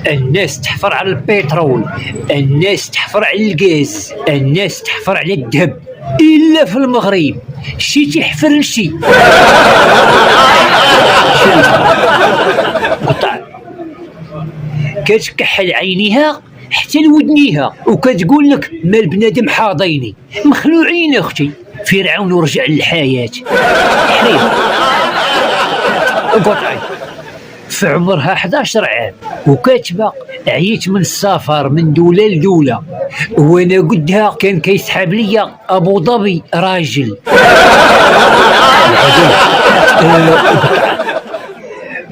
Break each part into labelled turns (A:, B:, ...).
A: الناس تحفر على البترول، الناس تحفر على الغاز، الناس تحفر على الذهب، الا في المغرب شي تيحفر لشي. قطع كتكحل عينيها حتى لودنيها وكتقول لك ما البنادم حاضيني. مخلوعين اختي، فرعون ورجع للحياه. حريم قطعي في عمرها 11 عام وكاتبه عييت من السفر من دوله لدوله، وانا قدها كان كيسحب ليا ابو ظبي راجل.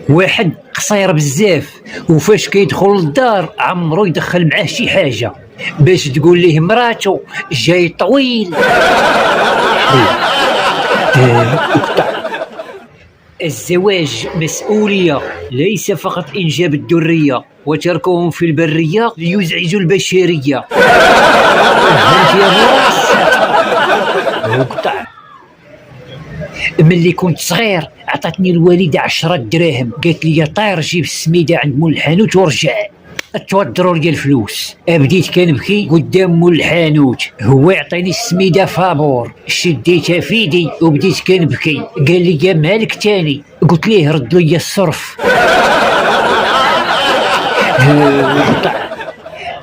A: واحد قصير بزاف وفاش كيدخل للدار عمرو يدخل معاه شي حاجه باش تقول ليه مراتو جاي طويل. الزواج مسؤولية، ليس فقط إنجاب الذرية وتركهم في البرية ليزعجوا البشرية. فهمت يا راس؟ وقطع ملي كنت صغير عطاتني الوالدة 10 دراهم، قالت لي طير جيب السميدة عند مول الحانوت ورجع. التوضروا لي الفلوس، بديت كنبكي قدام مول الحانوت، هو يعطيني السميده فابور، شديتها في يدي وبديت كنبكي. قال لي يا مالك تاني؟ قلت ليه رد لي الصرف.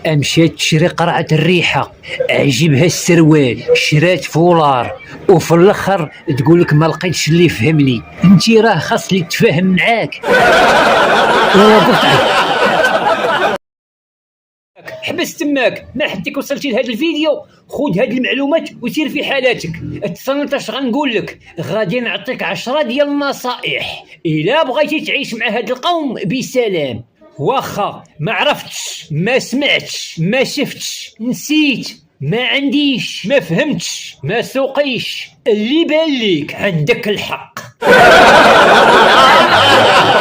A: مشات تشري قرعه الريحه، عجبها السروال، شرات فولار، وفي الاخر تقول لك ما لقيتش اللي يفهمني. انتي راه خاص لي تفاهم معاك. حبس تماك، ما حدك وصلتي لهذا الفيديو خذ هذه المعلومات وسير في حالاتك. تصنت اش غنقول لك؟ غادي نعطيك 10 ديال النصائح الا بغيتي تعيش مع هذا القوم بسلام. واخا ما عرفتش، ما سمعتش، ما شفتش، نسيت، ما عنديش، ما فهمتش، ما سوقيش، اللي بان ليك عندك الحق.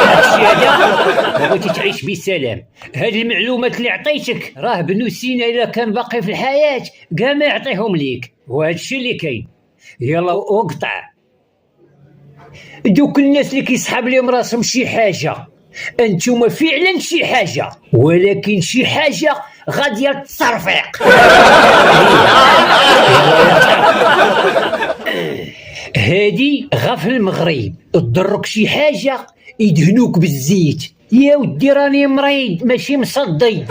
A: هادشي هذا بغيتي تعيش بسلام. هذه المعلومات اللي عطيتك راه بنو سينا الا كان باقي في الحياه كاع ما يعطيهم ليك، وهادشي اللي كاين. يلا وقطع. دوك الناس اللي كيسحاب لهم راسهم شي حاجه، انتوما فعلا شي حاجه، ولكن شي حاجه غاديه للتصرفيق. هادي غا في المغرب تضرك شي حاجه يدهنوك بالزيت. يا ودي راني مريض ماشي مصدي.